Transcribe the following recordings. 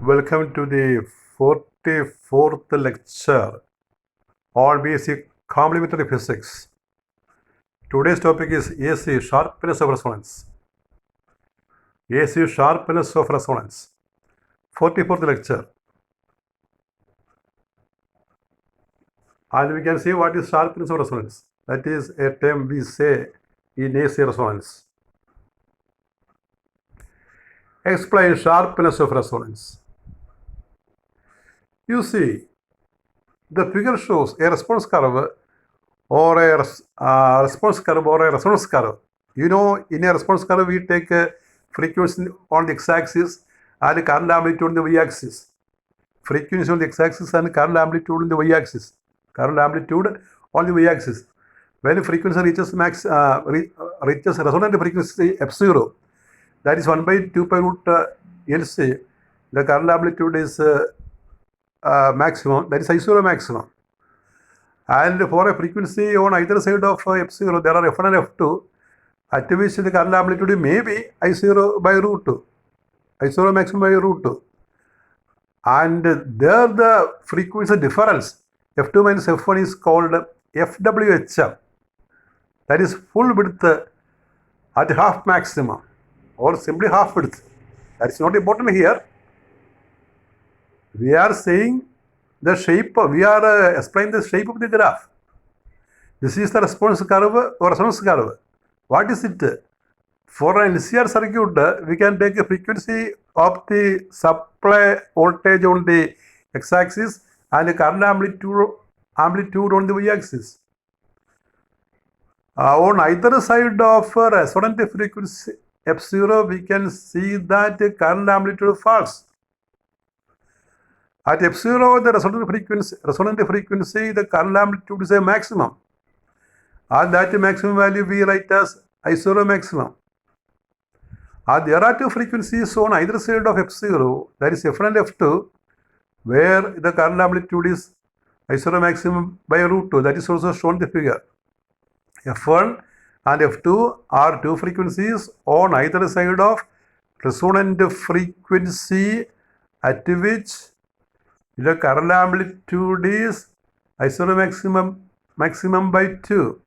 Welcome to the 44th lecture on basic complementary physics. Today's topic is AC, sharpness of resonance. AC, sharpness of resonance. 44th lecture. And we can see what is sharpness of resonance. That is a term we say in AC resonance. Explain sharpness of resonance. You see, the figure shows a response curve or a response curve or a resonance curve. You know, in a response curve, we take a frequency on the x-axis and current amplitude on the y-axis. Frequency on the x-axis and current amplitude on the y-axis. Current amplitude on the y-axis. When frequency reaches reaches resonant frequency f0, that is 1 by 2 pi root LC, the current amplitude is maximum, that is I0 maximum. And for a frequency on either side of f0, there are f1 and f2, at which the current amplitude may be I0 by root 2, I0 maximum by root 2. And there the frequency difference, f2 minus f1, is called FWHM. That is full width at half maximum, or simply half width. That is not important here. We are saying the shape, we are explaining the shape of the graph. This is the response curve or resonance curve. What is it? For an LCR circuit, we can take a frequency of the supply voltage on the x-axis and the current amplitude on the y-axis. On either side of resonant frequency f0, we can see that the current amplitude falls. At f0, the resonant frequency, the current amplitude is a maximum. And that maximum value we write as I0 maximum. And there are two frequencies on either side of f0, that is f1 and f2, where the current amplitude is I0 maximum by root 2. That is also shown in the figure. f1 and f2 are two frequencies on either side of resonant frequency at which the current amplitude is I0 maximum by 2.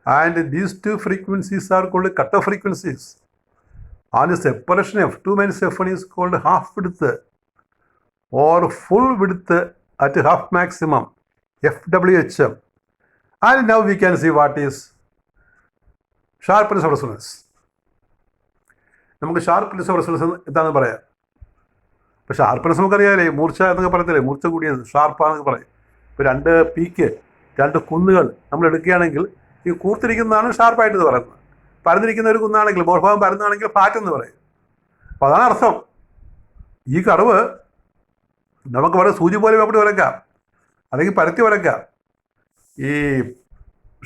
And these two frequencies are called cutoff frequencies. And the separation f2 minus f1 is called half width or full width at half maximum, FWHM. And now we can see what is sharpness of resonance. നമുക്ക് sharpness of resonance എന്താണെന്ന് പറയാം. പക്ഷെ sharpness നമുക്കറിയാമല്ലേ, മൂർച്ച എന്നൊക്കെ പറയത്തില്ലേ, മൂർച്ച കൂടിയത് ഷാർപ്പാന്നൊക്കെ പറയും. ഇപ്പോൾ രണ്ട് പീക്ക്, രണ്ട് കുന്നുകൾ നമ്മൾ എടുക്കുകയാണെങ്കിൽ ഈ കൂർത്തിരിക്കുന്നതാണ് ഷാർപ്പായിട്ട് പറയുന്നത്. പരന്നിരിക്കുന്ന ഒരു കുന്നാണെങ്കിൽ, മോർഭാഗം പരന്നാണെങ്കിൽ ഫ്ലാറ്റ് എന്ന് പറയും. അപ്പോൾ അതാണ് അർത്ഥം. ഈ കർവ് നമുക്ക് വളരെ സൂചി പോലെ വേണ്ടി വരയ്ക്കാം, അല്ലെങ്കിൽ പരത്തി വരയ്ക്കാം. ഈ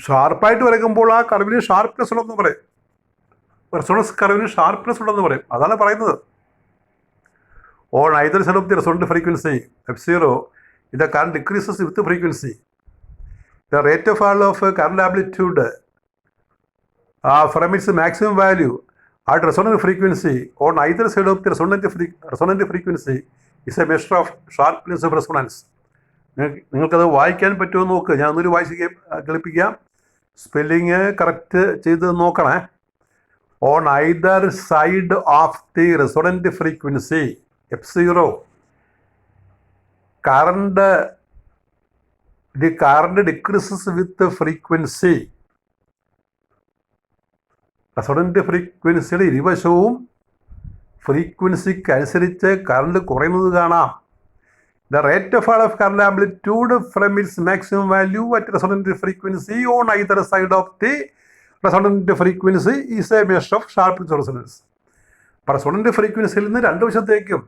ഷാർപ്പായിട്ട് വരയ്ക്കുമ്പോൾ ആ കർവിന് ഷാർപ്പ്നെസ് ഉള്ളതെന്ന് പറയും, റെസൊണൻസ് കർവിന് ഷാർപ്പ്നെസ് ഉള്ളതെന്ന് പറയും. അതാണ് പറയുന്നത്. On either side of the resonant frequency f0, the current decreases with the frequency. The rate of fall of current amplitude from its maximum value at resonant frequency on either side of the resonant frequency is a measure of sharpness of resonance. നിങ്ങൾക്കത് വായിക്കാൻ പറ്റുമോ നോക്ക്. ഞാൻ ഒന്നൊരു വായിച്ച് കേൾപ്പിക്കാം. Spelling correct ചെയ്ത് നോക്കണേ. On either side of the resonant frequency f0, the current decreases with the frequency. Resonant ഫ്രീക്വൻസിയുടെ ഇരുവശവും ഫ്രീക്വൻസിക്ക് അനുസരിച്ച് കറണ്ട് കുറയുന്നത് കാണാം. The rate of fall of current amplitude from its maximum value at resonant frequency on either side of the resonant frequency is a measure of sharpness of resonance. അപ്പോൾ resonant ഫ്രീക്വൻസിയിൽ നിന്ന് രണ്ട് വശത്തേക്കും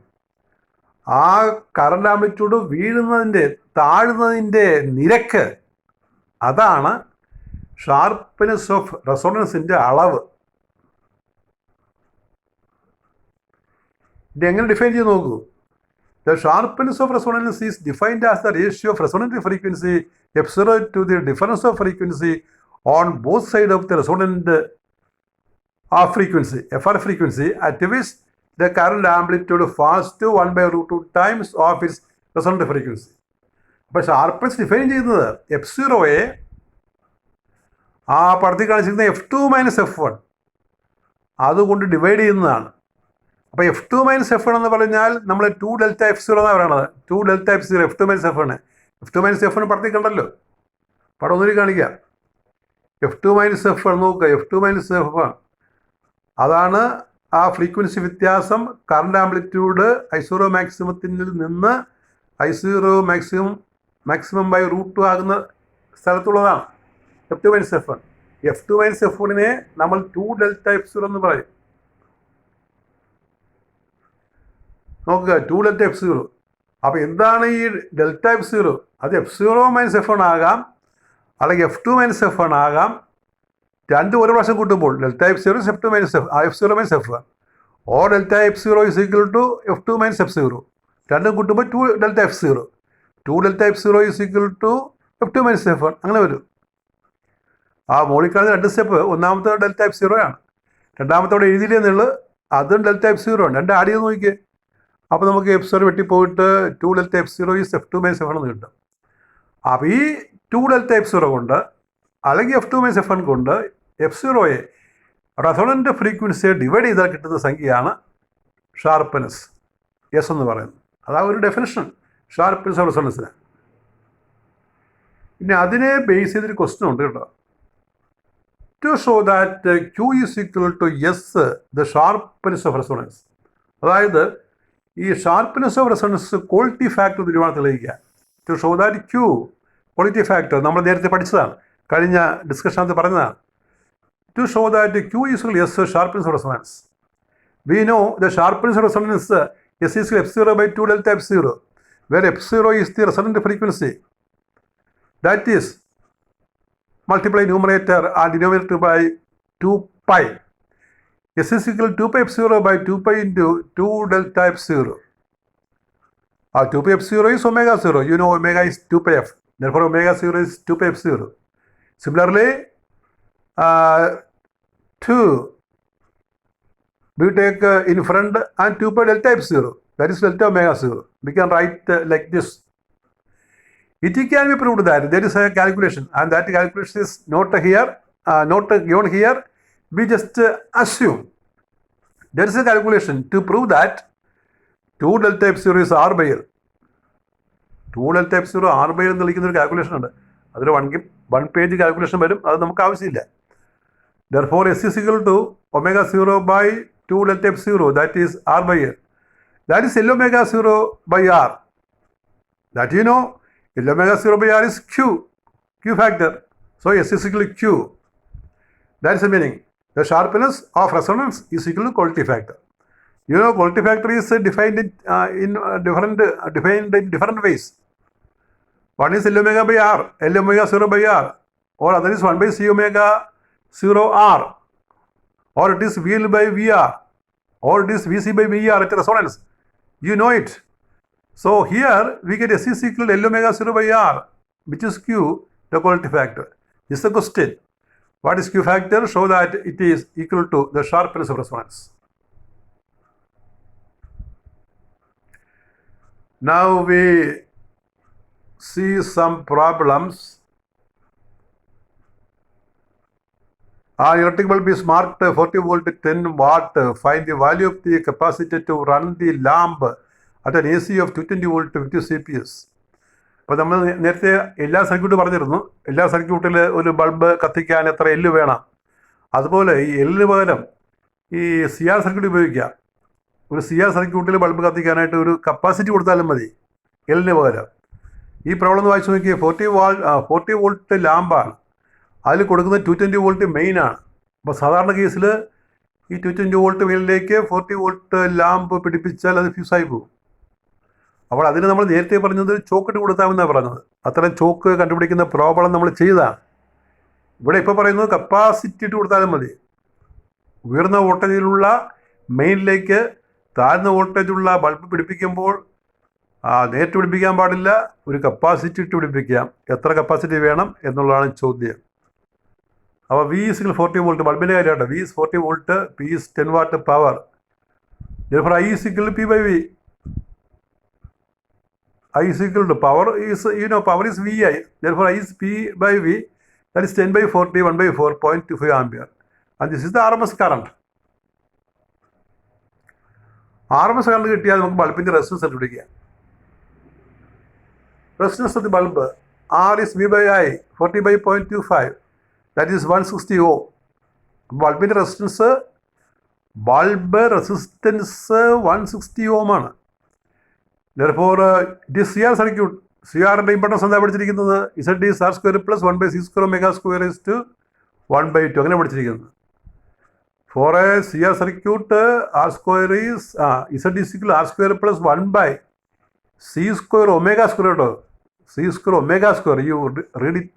ആ കറണ്ട് ആംപ്ലിറ്റ്യൂഡ് താഴുന്നതിൻ്റെ നിരക്ക്, അതാണ് sharpness of റെസൊണൻസിൻ്റെ അളവ്. ഇത് എങ്ങനെ ഡിഫൈൻ ചെയ്ത് നോക്കൂ. The sharpness of resonance is defined as the ratio of resonant frequency f0 to the difference of frequency on both sides of the resonant frequency, FR frequency, at which the current amplitude falls to 1/√2 times of its resonant frequency. അപ്പോൾ sharpens define ചെയ്യുന്നത് F0യെ ആ പടത്തിൽ കാണിച്ചിരിക്കുന്ന F2 - F1 അതുകൊണ്ട് divide ചെയ്യുന്നതാണ്. അപ്പോൾ F2 - F1 എന്ന് പറഞ്ഞാൽ നമ്മൾ 2 ഡെൽറ്റ F0 എന്നാണ് പറയുന്നത്. 2 delta F0 F2 - F1. F2 - F1 പടത്തിൽ കണ്ടല്ലോ, പടം ഒന്നുകൂടി കാണിക്കാം. F2 - F1 നോക്കുക. F2 - F1 അതാണ് ആ ഫ്രീക്വൻസി വ്യത്യാസം കറണ്ട് ആംപ്ലിറ്റ്യൂഡ് I0 മാക്സിമത്തിൽ നിന്ന് I0 മാക്സിമം ബൈ √2 ആകുന്ന സ്ഥലത്തുള്ളതാണ് F2 - F1. F2 - F1നെ നമ്മൾ 2 ഡെൽറ്റ F0 എന്ന് പറയും. നോക്കുക, 2 ഡെൽറ്റ F0. അപ്പോൾ എന്താണ് ഈ ഡെൽറ്റ F0? അത് F0 - F1 ആകാം, അല്ലെങ്കിൽ F2 - F1 ആകാം. രണ്ട് ഒരു പ്രാവശ്യം കൂട്ടുമ്പോൾ delta F0 F0 - F1 or delta F0 is equal to F2 - F0. രണ്ടും കൂട്ടുമ്പോൾ 2 delta F0. 2 delta F0 is equal to F2 - F1 അങ്ങനെ വരും. ആ മോളിൽ കാണുന്ന രണ്ട് സ്റ്റെപ്പ്, ഒന്നാമത്തെ ഡെൽറ്റ F0 ആണ്, രണ്ടാമത്തോടെ എഴുതിയില്ലെന്നുള്ളു അതും ഡെൽറ്റ F0 ആണ്. രണ്ട് ആഡ് ചെയ്ത് നോക്കിയേ. അപ്പോൾ നമുക്ക് F0 വെട്ടിപ്പോയിട്ട് 2 delta F0 is F2 - F1 എന്ന് കിട്ടും. അപ്പോൾ ഈ 2 ഡെൽറ്റ F0 കൊണ്ട് അല്ലെങ്കിൽ F2 - F1 കൊണ്ട് F0യെ റെസൊണൻ്റ് ഫ്രീക്വൻസിയെ ഡിവൈഡ് ചെയ്താൽ കിട്ടുന്ന സംഖ്യയാണ് ഷാർപ്പ്നെസ് എസ് എന്ന് പറയുന്നത്. അതാ ഒരു ഡെഫിനിഷൻ ഷാർപ്പ്നെസ് ഓഫ് റെസൊണൻസിന്. പിന്നെ അതിനെ ബേസ് ചെയ്തൊരു ക്വസ്റ്റ്യൻ ഉണ്ട് കേട്ടോ. To show that Q is equal to S the sharpness of resonance. അതായത് ഈ sharpness of resonance quality factor തീരുമാനം തെളിയിക്കുക. To show that Q quality factor നമ്മൾ നേരത്തെ പഠിച്ചതാണ്, കഴിഞ്ഞ ഡിസ്കഷനകത്ത് പറഞ്ഞതാണ്. To show that Q is equal to S sharpness of resonance. We know the sharpness of resonance S is equal to F0 by 2 delta F0, where F0 is the resonant frequency. That is, multiply numerator and denominator by 2 pi. S is equal to 2 pi F0 by 2 pi into 2 delta F0. 2 pi F0 is omega 0. You know omega is 2 pi F. Therefore, omega 0 is 2 pi F0. Similarly, 2 we take in front and 2 pi delta F0, that is delta omega 0. We can write like this. It can be proved that there is a calculation, and that calculation is not here, not given here. We just assume there is a calculation to prove that 2 delta F0 is R by L. 2 delta F0 R by L എന്ന് വിളിക്കുന്ന ഒരു calculation ഉണ്ട്. അതിൽ 1 page calculation വരും, അത് നമുക്ക് ആവശ്യമില്ല. Therefore, S is equal to omega 0 by 2 delta F0, that is R by L. That is L omega 0 by R. That you know, L omega 0 by R is Q factor. So, S is equal to Q. That is the meaning. The sharpness of resonance is equal to quality factor. You know, quality factor is defined in different ways. One is L omega by R, L omega 0 by R, or other is 1 by C omega 0R, or it is VL by VR, or it is VC by VR at resonance. You know it. So here we get S is equal to L omega 0 by R, which is Q, the quality factor. This is the question. What is Q factor? Show that it is equal to the sharpness of resonance. Now we see some problems. An electric bulb is marked 40 volt 10 watt. Find the value of the capacity to run the lamp at an AC of 220 volt 50 CPS. അപ്പോൾ നമ്മൾ നേരത്തെ എല്ലാ സർക്യൂട്ടും പറഞ്ഞിരുന്നു. എല്ലാ സർക്യൂട്ടിൽ ഒരു bulb കത്തിക്കാൻ എത്ര എല്ല് വേണം. അതുപോലെ ഈ എല്ലിന് പകരം ഈ CR സർക്യൂട്ട് ഉപയോഗിക്കാം. ഒരു CR സർക്യൂട്ടിൽ ബൾബ് കത്തിക്കാനായിട്ട് ഒരു കപ്പാസിറ്റി കൊടുത്താലും മതി എല്ലിന് പകരം. ഈ പ്രോബ്ലം ഒന്ന് വായിച്ചു നോക്കിയാൽ 40 വോൾട്ട് ലാമ്പാണ്, അതിൽ കൊടുക്കുന്നത് 220 വോൾട്ട് മെയിനാണ്. അപ്പോൾ സാധാരണ കേസിൽ ഈ 220 വോൾട്ട് മെയിനിലേക്ക് 40 വോൾട്ട് ലാമ്പ് പിടിപ്പിച്ചാൽ അത് ഫ്യൂസായി പോകും. അപ്പോൾ അതിന് നമ്മൾ നേരത്തെ പറഞ്ഞത് ചോക്കിട്ട് കൊടുത്താമെന്നാണ് പറഞ്ഞത്. അത്തരം ചോക്ക് കണ്ടുപിടിക്കുന്ന പ്രോബ്ലം നമ്മൾ ചെയ്തതാണ്. ഇവിടെ ഇപ്പോൾ പറയുന്നത് കപ്പാസിറ്റി ഇട്ട് കൊടുത്താലും മതി. ഉയർന്ന വോൾട്ടേജിലുള്ള മെയിനിലേക്ക് താഴ്ന്ന വോൾട്ടേജുള്ള ബൾബ് പിടിപ്പിക്കുമ്പോൾ നേരിട്ട് പിടിപ്പിക്കാൻ പാടില്ല, ഒരു കപ്പാസിറ്റി ഇട്ട് പിടിപ്പിക്കാം. എത്ര കപ്പാസിറ്റി വേണം എന്നുള്ളതാണ് ചോദ്യം. അപ്പോൾ V is 40 വോൾട്ട് ബൾബിൻ്റെ കാര്യമാണ്. V is 40 volt, P is 10 watt power. Therefore, I is equal to P by V. I is equal to power is, power is VI. Therefore, I is P by V. That is 10 by 40, 1 by 4, 0.25 ampere. And this is the RMS current. RMS current കിട്ടിയാൽ നമുക്ക് ബൾബിൻ്റെ resistance കണ്ടുപിടിക്കുക. Resistance of the bulb R is V by I, 40 by 0.25. That is 160 ohm. ബൾബിൻ്റെ resistance 160 ohm ആണ്. Therefore, it is CR circuit. CRൻ്റെ impedance എന്താ പഠിച്ചിരിക്കുന്നത്? Z is R square plus 1 by C square omega square is to 1 by 2 അങ്ങനെ പഠിച്ചിരിക്കുന്നത്. For a CR circuit, R square is Z is equal to R square plus 1 by C square omega square. C square omega square, you read it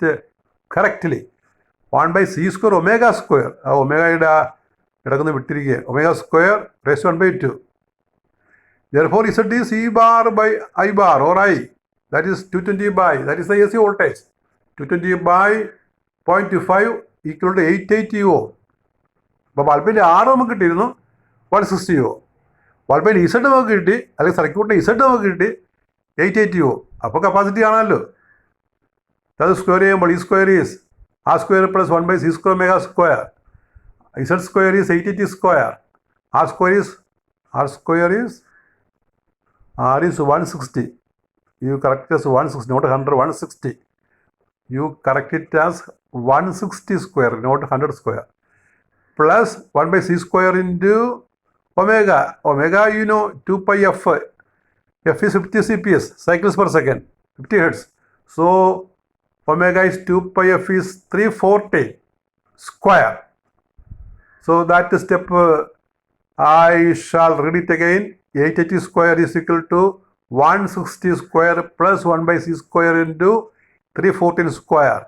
correctly. 1 by C square omega square. Omega ഇടക്കുന്ന വിട്ടിരിക്കുക. Omega square raised to 1 by 2. Therefore, Z is E bar by I bar or I. That is 220 by, that is the AC voltage. 220 by 0.25 equal to 880 ohm. അപ്പോൾ ബൾബിൻ്റെ ആറ് നമുക്ക് കിട്ടിയിരുന്നു 160 ohm. ബൾബിൻ്റെ Z നമുക്ക് കിട്ടി, അല്ലെങ്കിൽ സർക്യൂട്ടിൻ്റെ Z നമുക്ക് കിട്ടി 880 ohm. അപ്പോൾ കപ്പാസിറ്റി ആണല്ലോ. അത് സ്ക്വയർ ചെയ്യുമ്പോൾ ഈ square is R square plus 1 by C square omega square. Z square is 880 square. R is 160. You correct it as 160, not 100, 160. You correct it as 160 square, not 100 square. Plus 1 by C square into omega. Omega, 2 pi F. F is 50 CPS, cycles per second, 50 hertz. So, omega is 2 pi F is 340 square. So, that step I shall read it again. 880 square is equal to 160 square plus 1 by C square into 314 square.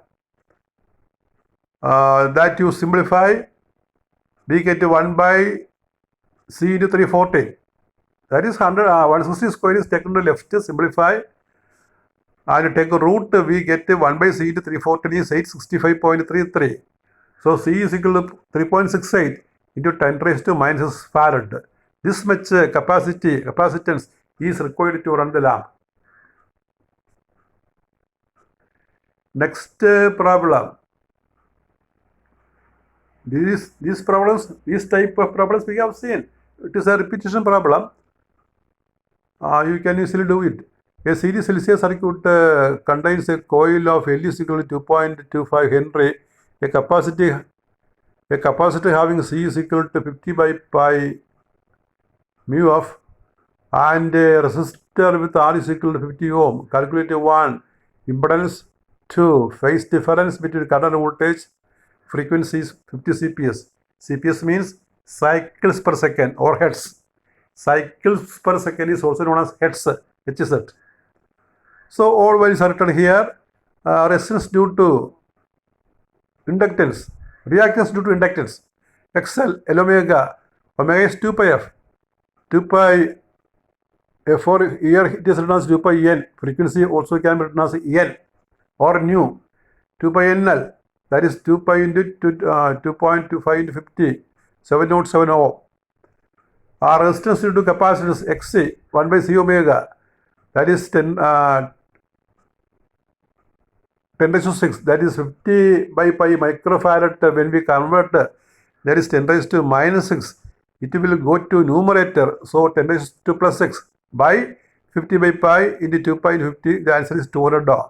That you simplify, we get 1 by C into 314. That is 160 square is taken to left, simplify. And take a root, we get 1 by C into 314 is 865.33. So C is equal to 3.68 into 10 raised to minus farad. This much capacitance is required to run the lamp. Next problem. These type of problems we have seen. It is a repetition problem. You can easily do it. A series LCA circuit contains a coil of L is equal to 2.25 Henry. A capacitor having C is equal to 50 by pi mu of, and a resistor with R is equal to 50 ohm. Calculate 1, impedance 2, phase difference between current and voltage, frequency is 50 CPS. CPS means cycles per second or hertz. Cycles per second is also known as hertz, HZ. So all values are written here. Resistance due to inductance, reactance due to inductance. XL, L omega, omega is 2 pi F. 2 pi F for here it is written as 2 pi N. Frequency also can be written as N or nu. 2 pi NL, that is 2 pi into 2.25 into 50, 707 ohm. Our resistance due to capacitance XC, 1 by C omega, that is 10 raised to 6, that is 50 by pi microfarad. When we convert, that is 10 raised to minus 6. It will go to numerator, so 10 raised to plus 6 by 50 by pi into 2 pi into 50, the answer is 200 ohm.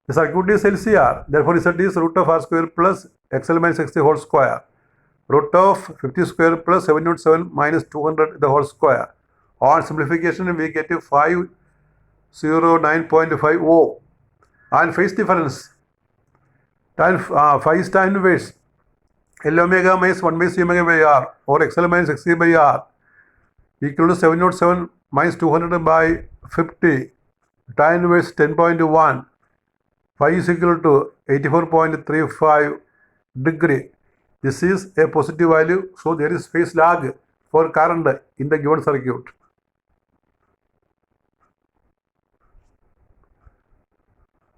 The circuit is LCR, therefore Z is root of R square plus XL minus XC whole square. Root of 50 square plus 707 minus 200 the whole square. On simplification, we get a 509.5 ohm. And phase difference, phi is tan inverse. L omega minus 1 by C omega by R or XL minus XC by R equal to 707 minus 200 by 50. Tan inverse 10.1. Phi is equal to 84.35 degree. This is a positive value, so there is phase lag for current in the given circuit.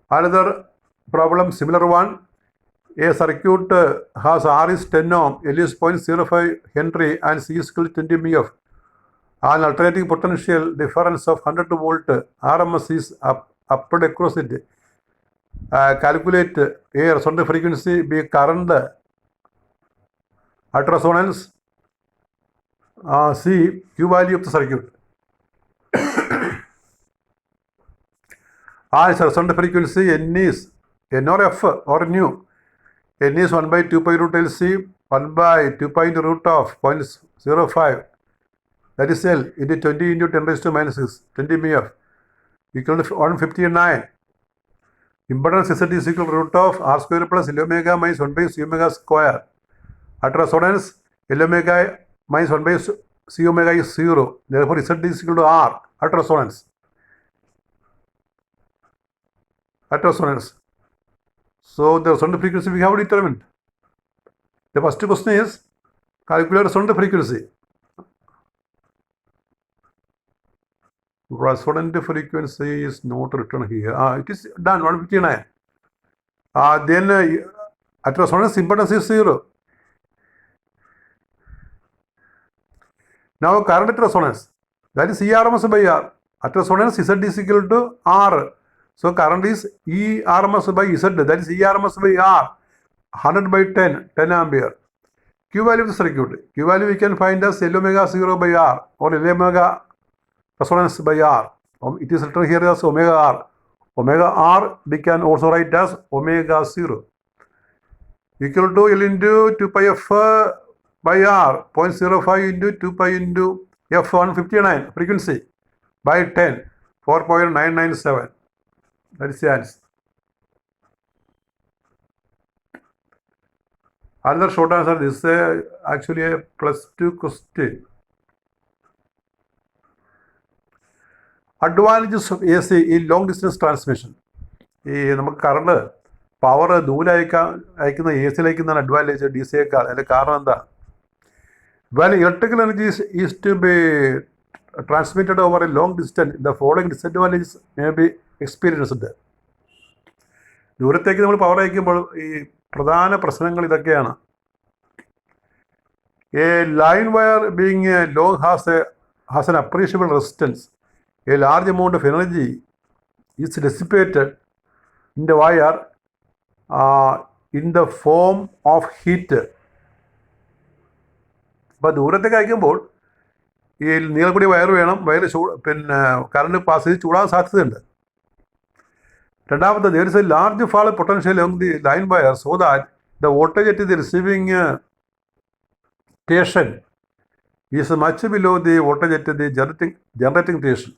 Another problem, similar one. A circuit has R is 10 ohm, L is 0.05 Henry and C is equal to 20 mF. An alternating potential difference of 100 volt RMS is applied across it. Calculate A resonant frequency, B current at resonance, C Q value of the circuit. Its resonant frequency N is N or F or nu. N is 1 by 2 pi root LC, 1 by 2 pi into root of 0.05. That is L into 20 into 10 raised to minus 6, 20 MF, equal to 159. Impedance Z is equal to root of R square plus L omega minus 1 by C omega square. At resonance, L omega minus 1 by C omega is 0. Therefore, Z is equal to R at resonance. At resonance. So, the resonant frequency we have determined. The first question is calculate resonant frequency. Resonant frequency is not written here. It is done 159. Then at resonance impedance is 0. Now current at resonance, that is ERMS by R. At resonance Z is equal to R. So current is ERMS by Z, that is ERMS by R. 100 by 10 ampere. Q value of the circuit. Q value we can find as L omega 0 by R or L omega resonance by R. It is written here as omega R. Omega R we can also write as omega 0 equal to L into 2 pi F by R, 0.05 into 2 pi into F 159 frequency by 10, 4.997. That is the answer. Another short answer. This is actually a +2 question. Advantages of AC in long distance transmission. ഈ നമുക്ക് current power ദൂരെ അയക്കുന്ന A സിയിൽ അയക്കുന്നതാണ് advantage D C യേക്കാൾ. അതിൻ്റെ കാരണം എന്താ? When electrical energy is to be transmitted over a long distance, the following disadvantages may be experienced. ദൂരത്തേക്ക് നമ്മൾ പവർ അയക്കുമ്പോൾ ഈ പ്രധാന പ്രശ്നങ്ങൾ ഇതൊക്കെയാണ്. A line wire being long has an appreciable resistance. A large amount of energy is dissipated in the wire in the form of heat. അപ്പോൾ ദൂരത്തേക്ക് അയക്കുമ്പോൾ ഈ നീളം കൂടിയ വയർ വേണം. വയർ കറണ്ട് പാസ് ചെയ്ത് ചൂടാൻ സാധ്യതയുണ്ട്. രണ്ടാമത്തെ, there is a large fall potential along the line wire so that the voltage at the receiving station is much below the voltage at the generating station.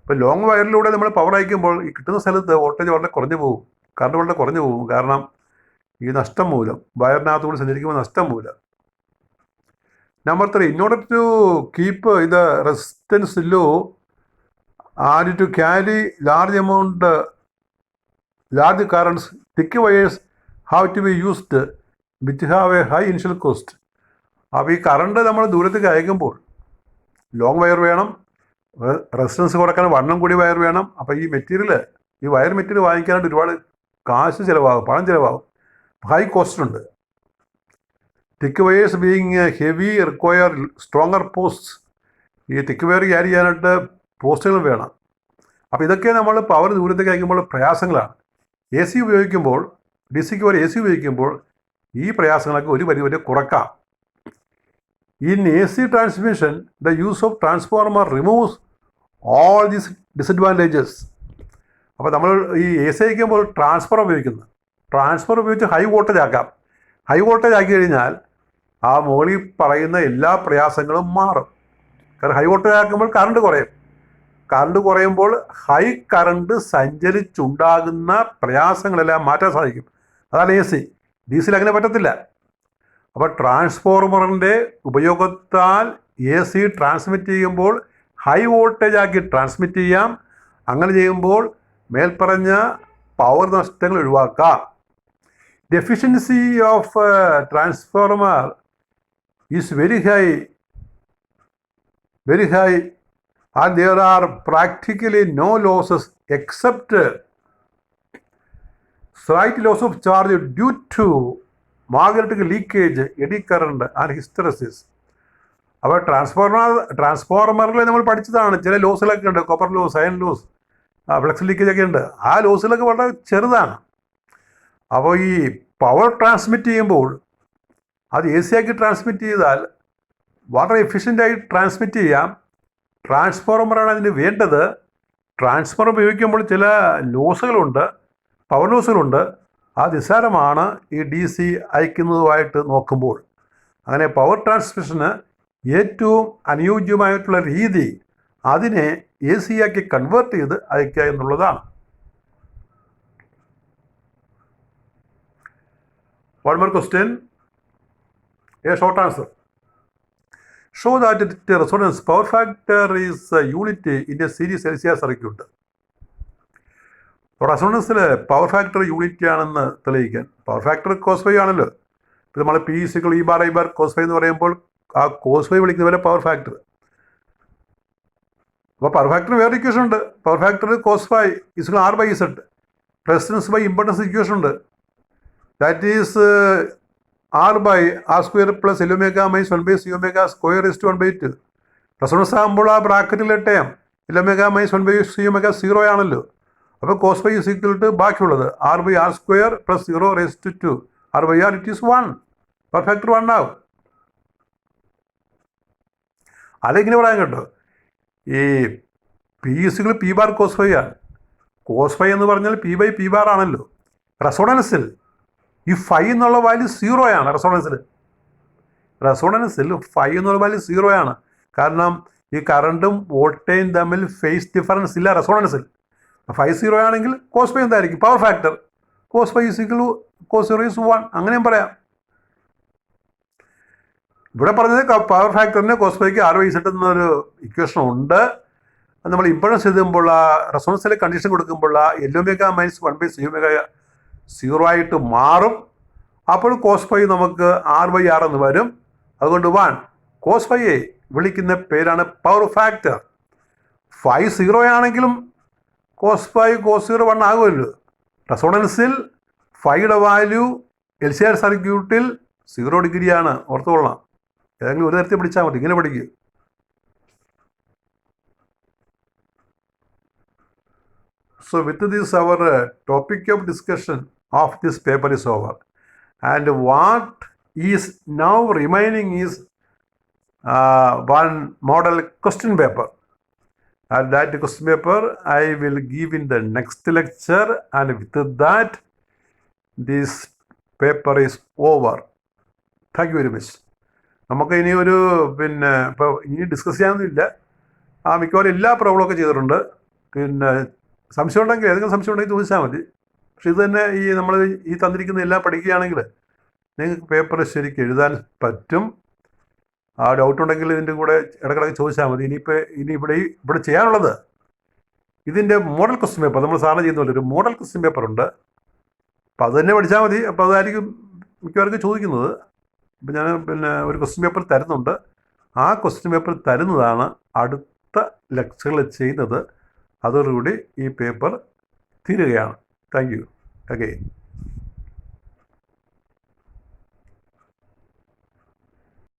ഇപ്പോൾ long വയറിലൂടെ നമ്മൾ power അയക്കുമ്പോൾ ഈ കിട്ടുന്ന സ്ഥലത്ത് വോൾട്ടേജ് വളരെ കുറഞ്ഞു പോകും, കറണ്ട് വളരെ കുറഞ്ഞു പോകും. കാരണം ഈ നഷ്ടം മൂലം, വയറിനകത്തുകൂടി സഞ്ചരിക്കുമ്പോൾ നഷ്ടം മൂലം. Number 3, in order to keep the resistance low and to carry large currents, thick wires have to be used which have a high initial cost. അപ്പോൾ ഈ കറണ്ട് നമ്മൾ ദൂരത്തേക്ക് അയക്കുമ്പോൾ ലോങ് വയർ വേണം, റെസിസ്റ്റൻസ് കുറയ്ക്കാൻ വണ്ണം കൂടി വയർ വേണം. അപ്പോൾ ഈ വയർ മെറ്റീരിയൽ വാങ്ങിക്കാനായിട്ട് ഒരുപാട് കാശ് ചിലവാകും, പണം ചിലവാകും, ഹൈ കോസ്റ്റ് ഉണ്ട്. തിക്ക് wires being heavy require stronger post. ഈ തിക്ക് വയർ ക്യാരി ചെയ്യാനായിട്ട് പോസ്റ്റുകൾ വേണം. അപ്പോൾ ഇതൊക്കെ നമ്മൾ പവർ ദൂരത്തേക്ക് അയക്കുമ്പോൾ പ്രയാസങ്ങളാണ്. എ സി ഉപയോഗിക്കുമ്പോൾ, ഡി സിക്ക് പോലെ എ സി ഉപയോഗിക്കുമ്പോൾ ഈ പ്രയാസങ്ങളൊക്കെ ഒരു പരിധി കുറക്കാം. In AC transmission, the use of transformer removes all these disadvantages. അപ്പോൾ നമ്മൾ ഈ എ സി അയക്കുമ്പോൾ ട്രാൻസ്ഫോർമർ ഉപയോഗിക്കുന്നത്, ട്രാൻസ്ഫോർമർ ഉപയോഗിച്ച് ഹൈ വോൾട്ടേജ് ആക്കാം. ഹൈ വോൾട്ടേജ് ആക്കി കഴിഞ്ഞാൽ ആ മുകളിൽ പറയുന്ന എല്ലാ പ്രയാസങ്ങളും മാറും. കാരണം ഹൈ വോൾട്ടേജ് ആക്കുമ്പോൾ കറണ്ട് കുറയും. കറണ്ട് കുറയുമ്പോൾ ഹൈ കറണ്ട് സഞ്ചരിച്ചുണ്ടാകുന്ന പ്രയാസങ്ങളെല്ലാം മാറ്റാൻ സാധിക്കും. അതാണ് എ സി. ഡി സിയിൽ അങ്ങനെ പറ്റത്തില്ല. അപ്പോൾ ട്രാൻസ്ഫോർമറിൻ്റെ ഉപയോഗത്താൽ എ സി ട്രാൻസ്മിറ്റ് ചെയ്യുമ്പോൾ ഹൈ വോൾട്ടേജ് ആക്കി ട്രാൻസ്മിറ്റ് ചെയ്യാം. അങ്ങനെ ചെയ്യുമ്പോൾ മേൽപ്പറഞ്ഞ പവർ നഷ്ടങ്ങൾ ഒഴിവാക്കാം. The efficiency of transformer is very high, and there are practically no losses except slight loss of charge due to magnetic leakage, eddy current and hysteresis. അപ്പോൾ ട്രാൻസ്ഫോർമറിൽ നമ്മൾ പഠിച്ചതാണ്, ചില ലോസുകളൊക്കെ ഉണ്ട്, copper loss, iron loss, flux leakage ഒക്കെ ഉണ്ട്. ആ ലോസുകളൊക്കെ വളരെ ചെറുതാണ്. അപ്പോൾ ഈ പവർ ട്രാൻസ്മിറ്റ് ചെയ്യുമ്പോൾ അത് എ സി ആക്കി ട്രാൻസ്മിറ്റ് ചെയ്താൽ വളരെ എഫിഷ്യൻ്റായി ട്രാൻസ്മിറ്റ് ചെയ്യാം. ട്രാൻസ്ഫോർമറാണ് അതിന് വേണ്ടത്. ട്രാൻസ്ഫോർമർ ഉപയോഗിക്കുമ്പോൾ ചില ലോസുകളുണ്ട്, പവർ ലോസുകളുണ്ട്. ആ നിസ്സാരമാണ് ഈ ഡി സി അയക്കുന്നതുമായിട്ട് നോക്കുമ്പോൾ. അങ്ങനെ പവർ ട്രാൻസ്മിഷന് ഏറ്റവും അനുയോജ്യമായിട്ടുള്ള രീതി അതിനെ എ സി ആക്കി കൺവേർട്ട് ചെയ്ത് അയക്കുക എന്നുള്ളതാണ്. One more question, a short answer. Show that the resonance power factor is a unit in a series LCR circuit. റെസൊണൻസിൽ പവർ ഫാക്ടർ യൂണിറ്റ് ആണെന്ന് തെളിയിക്കാൻ, പവർ ഫാക്ടർ കോസ് ഫൈ ആണല്ലോ. ഇപ്പോൾ നമ്മൾ P is equal E bar I bar cos phi എന്ന് പറയുമ്പോൾ ആ cos phi വിളിക്കുന്ന പോലെ പവർ ഫാക്ടർ. അപ്പോൾ പവർ ഫാക്ടർ വേറെ ഇക്വേഷൻ ഉണ്ട്. Power factor cos phi is equal R by Z, resistance by impedance equation ഉണ്ട്. That is R by R square plus L omega minus 1/c⍵² (1/2). Resonance ആകുമ്പോൾ ആ ബ്രാക്കറ്റിൽ term L omega minus 1/c⍵² 0 ആണല്ലോ. അപ്പോൾ cos phi is equal to ബാക്കിയുള്ളത് R by R square plus 0⁻². R by R it is 1. Power factor 1 ആവും. അതിങ്ങനെ പറയാൻ കേട്ടോ, ഈ P is equal P bar cos phi ആണ്. കോസ് ഫൈ എന്ന് പറഞ്ഞാൽ പി ബൈ പി ബാർ ആണല്ലോ. റെസൊണൻസിൽ ഈ ഫൈ എന്നുള്ള വാല്യൂ 0 ആണ്. റെസൊണൻസിൽ ഫൈ എന്നുള്ള വാല്യൂ 0 ആണ്. കാരണം ഈ കറണ്ടും വോൾട്ടേജും തമ്മിൽ ഫേസ് ഡിഫറൻസ് ഇല്ല റെസൊണൻസിൽ. ഫൈ 0 ആണെങ്കിൽ കോസ് ഫൈ എന്തായിരിക്കും? Power factor cos phi is equal cos 0 is 1. അങ്ങനെയും പറയാം. ഇവിടെ പറഞ്ഞത് പവർ ഫാക്ടറിന് കോസ് ഫൈക്ക് ആർ ബൈ ഇസഡ് എന്നൊരു ഇക്വേഷൻ ഉണ്ട്. നമ്മൾ ഇമ്പോഴൻസ് എഴുതുമ്പോൾ ആ റെസൊണൻസിലെ കണ്ടീഷൻ കൊടുക്കുമ്പോൾ ആ എൽ ഒമേഗ മൈനസ് 1/c⍵² 0 ആയിട്ട് മാറും. അപ്പോൾ കോസ് ഫൈ നമുക്ക് ആർ ബൈ ആർ എന്ന് വരും. അതുകൊണ്ട് 1 കോസ് ഫൈയെ വിളിക്കുന്ന പേരാണ് പവർ ഫാക്ടർ. ഫൈ 0 ആണെങ്കിലും കോസ് ഫൈ കോസ് 0 1 ആകുമല്ലോ. റെസൊണൻസിൽ ഫൈയുടെ വാല്യൂ എൽ സി ആർ സർക്യൂട്ടിൽ 0 ഡിഗ്രിയാണ്. ഓർത്തുകൊള്ളാം. ഏതെങ്കിലും ഒരു തരത്തിൽ പഠിച്ചാൽ മതി, ഇങ്ങനെ പഠിക്കുക. So with this our topic of discussion of this paper is over, and what is now remaining is one model question paper, and that question paper I will give in the next lecture, and with that this paper is over. Thank you very much. നമുക്ക് ഇനി ഒരു ഇപ്പോൾ ഇനി discuss ചെയ്യാനൊന്നുമില്ല. മിക്കവാറും എല്ലാ പ്രോബ്ലമൊക്കെ ചെയ്തിട്ടുണ്ട്. സംശയം ഉണ്ടെങ്കിൽ, ഏതെങ്കിലും സംശയം ഉണ്ടെങ്കിൽ ചോദിച്ചാൽ മതി. പക്ഷെ ഇത് തന്നെ നമ്മൾ ഈ തന്നിരിക്കുന്ന എല്ലാം പഠിക്കുകയാണെങ്കിൽ നിങ്ങൾക്ക് പേപ്പർ ശരിക്കും എഴുതാൻ പറ്റും. ആ ഡൗട്ട് ഉണ്ടെങ്കിൽ ഇതിൻ്റെ കൂടെ ഇടയ്ക്കിടയ്ക്ക് ചോദിച്ചാൽ മതി. ഇനി ഇവിടെ ചെയ്യാനുള്ളത് ഇതിൻ്റെ മോഡൽ ക്വസ്റ്റ്യൻ പേപ്പർ, നമ്മൾ സാധാരണ ചെയ്യുന്ന പോലെ ഒരു മോഡൽ ക്വസ്റ്റ്യൻ പേപ്പർ ഉണ്ട്. അപ്പോൾ അത് തന്നെ പഠിച്ചാൽ മതി. അപ്പോൾ അതായിരിക്കും മിക്കവാറും ചോദിക്കുന്നത്. അപ്പോൾ ഞാൻ ഒരു ക്വസ്റ്റ്യൻ പേപ്പർ തരുന്നുണ്ട്. ആ ക്വസ്റ്റ്യൻ പേപ്പർ തരുന്നതാണ് അടുത്ത ലെക്ചറുകൾ ചെയ്യുന്നത്. അതോടുകൂടി ഈ പേപ്പർ തീരുകയാണ്. Thank you again.